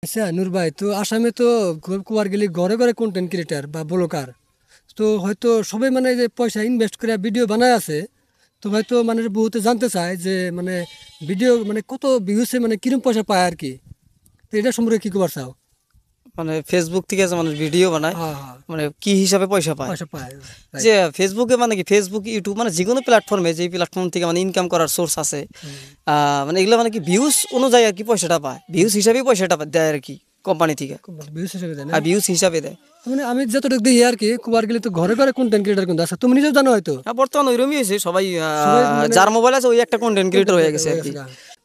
আচ্ছা নূর ভাই, তো আসামে তো কুয়ার গেলে ঘরে ঘরে কন্টেন্ট ক্রিয়েটার বা ব্লগার, তো হয়তো সবাই মানে যে পয়সা ইনভেস্ট করে ভিডিও বানায় আছে, তো হয়তো মানে বহুতে জানতে চায় যে মানে ভিডিও মানে কত ভিউসে মানে কিরম পয়সা পায় আর কি। তো এটা সম্পর্কে কি খবর চাও? মানে ফেসবুক থেকে যে মানুষ ভিডিও বানায়, হ্যাঁ হ্যাঁ, মানে কি হিসাবে পয়সা পায়। পয়সা পায়, যে রাইট। ফেসবুকে মানে কি ফেসবুক ইউটিউব মানে যে কোনো প্ল্যাটফর্মে, যেই প্ল্যাটফর্ম থেকে মানে ইনকাম করার সোর্স আছে, মানে এগুলো মানে কি ভিউজ অনুযায়ী আর কি পয়সাটা পায়, ভিউজ হিসাবেই পয়সাটা দেয় আর কি কোম্পানি থেকে। ভিউস হিসেবে দেয় না? আর ভিউজ হিসাবে দেয়। মানে আমি যতটুকু দেখি আর কি, কুয়ার গেলে তো ঘরে ঘরে কন্টেন্ট ক্রিয়েটার কিন্তু আছে, তুমি নিজেও জানো হয়তো। হ্যাঁ, বর্তমানে ওইরকমই হয়েছে, সবাই সবাই মানে যার মোবাইল আছে ওই একটা কন্টেন্ট ক্রিয়েটর হয়ে গেছে আর কি।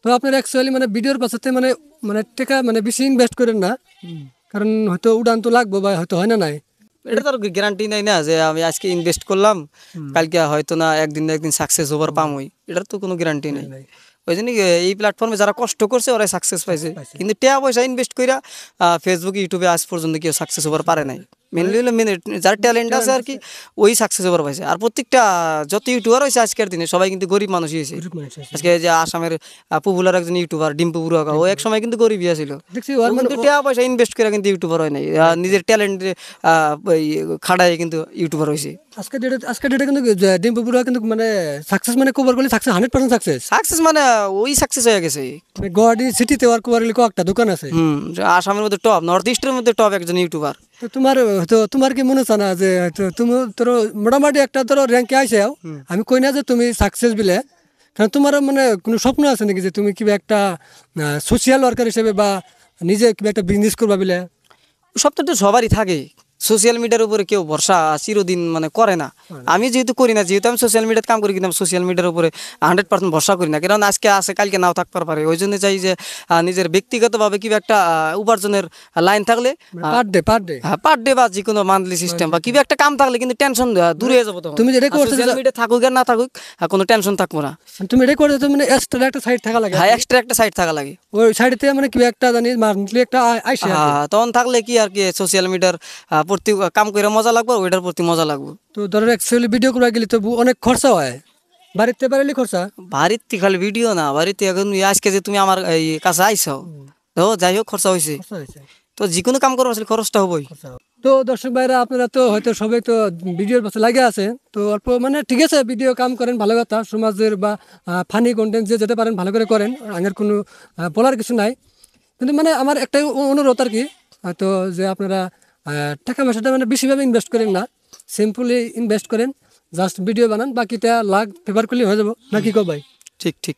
তো আপনার অ্যাকচুয়ালি মানে ভিডিওর পাশাতে মানে মানে টাকা মানে বেশি ইনভেস্ট করেন না, কারণ হয়তো উড়ান তো লাগবো বা হয়তো হয় না নাই। এটা তো আর গ্যারান্টি নাই না যে আমি আজকে ইনভেস্ট করলাম, কালকে হয়তো না একদিন না একদিন সাকসেস ওভার পামই, এটার তো কোনো গ্যারান্টি নেই। নাই। ওই জন্য এই প্ল্যাটফর্মে যারা কষ্ট করছে ওরাই সাকসেস পাইছে, কিন্তু টাকা পয়সা ইনভেস্ট কইরা ফেসবুক ইউটিউবে আজ পর্যন্ত কেউ সাকসেস ওভার পারে নাই। মেনলি হলো যার ট্যালেন্ট আছে আর কি, ওই সাকসেস ওভার পাইছে। আর প্রত্যেকটা যত ইউটিউবার হয়েছে আজকের দিনে সবাই কিন্তু গরিব মানুষই হয়েছে। গরিব মানুষ আছে। আজকে যে আসামের পপুলার একজন ইউটিউবার ডিম্পু বুড়াকা, ও এক সময় কিন্তু গরিবই ছিল, দেখছি ও ওর মানে কিন্তু টাকা পয়সা ইনভেস্ট করে কিন্তু ইউটিউবার হয় নাই, নিজের ট্যালেন্ট খাটায় কিন্তু ইউটিউবার হয়েছে। আজকে ডেটে কিন্তু ডিম্পু বড়ুয়া কিন্তু মানে সাকসেস মানে কভার করলে সাকসেস 100% সাকসেস। সাকসেস মানে ওই সাকসেস হয়ে গেছে। মানে গুয়াহাটি সিটিতে আর কভার করলে কয়েকটা দোকান আছে। আসামের মধ্যে টপ, নর্থ ইস্টের মধ্যে টপ একজন ইউটিউবার। তো তোমার কি মনে হচ্ছে না যে হয়তো তুমি তোর মোটামুটি একটা তোর র্যাঙ্কে আইসে, আমি কই না যে তুমি সাকসেস বিলে, কারণ তোমার মানে কোনো স্বপ্ন আছে নাকি যে তুমি কিবা একটা সোশিয়াল ওয়ার্কার হিসেবে বা নিজে কিবা একটা বিজনেস করবা বিলে? সবটা তো সবারই থাকে, সোশ্যাল মিডিয়ার উপরে কেউ ভরসা চিরদিন মানে করে না। আমি যেহেতু করি না, যেহেতু আমি সোশ্যাল মিডিয়াতে কাম করি, কিন্তু আমি সোশ্যাল মিডিয়ার উপরে 100% ভরসা করি না, কারণ আজকে আছে কালকে নাও থাকতে পারে। ওই জন্য চাই যে নিজের ব্যক্তিগতভাবে কিবা একটা উপার্জনের লাইন থাকলে, পার ডে হ্যাঁ পার ডে বা যে কোনো মান্থলি সিস্টেম বা কিবা একটা কাম থাকলে কিন্তু টেনশন দূরে হয়ে যাবো। তখন তুমি যেটা করছো, সোশ্যাল মিডিয়া থাকুক আর না থাকুক, কোনো টেনশন থাকবো না। তুমি এটা করছো তো মানে এক্সট্রা একটা সাইড থাকা লাগে। হ্যাঁ, এক্সট্রা একটা সাইড থাকা লাগে। ওই সাইডেতে মানে কিবা একটা জানি মান্থলি একটা আইসে আর কি। হ্যাঁ, তখন থাকলে কি আর কি সোশ্যাল মিডিয়ার প্রতি কাম করে মজা লাগবে, ওইটার প্রতি মজা লাগবে। তো ধরো অ্যাকচুয়ালি ভিডিও করা গেলে তো অনেক খরচা হয়, বাড়িতে পারলে খরচা। বাড়িতে খালি ভিডিও না, বাড়িতে এখন আজকে যে তুমি আমার এই কাছে আইসো, তো যাই হোক খরচা হয়েছে, খরচা হয়েছে। তো যে কোনো কাম করবো আসলে খরচটা হবোই। তো দর্শক ভাইরা, আপনারা তো হয়তো সবাই তো ভিডিওর পাশে লাগে আছে, তো অল্প মানে ঠিক আছে ভিডিও কাম করেন, ভালো কথা, সমাজের বা ফানি কন্টেন্ট যে যেতে পারেন ভালো করে করেন, আগের কোনো বলার কিছু নাই। কিন্তু মানে আমার একটাই অনুরোধ আর কি, হয়তো যে আপনারা টাকা পয়সাটা মানে বেশিভাবে ইনভেস্ট করেন না, সিম্পলি ইনভেস্ট করেন, জাস্ট ভিডিও বানান, বাকিটা লাখ ফেভার করলে হয়ে যাবো নাকি কো ভাই? ঠিক ঠিক।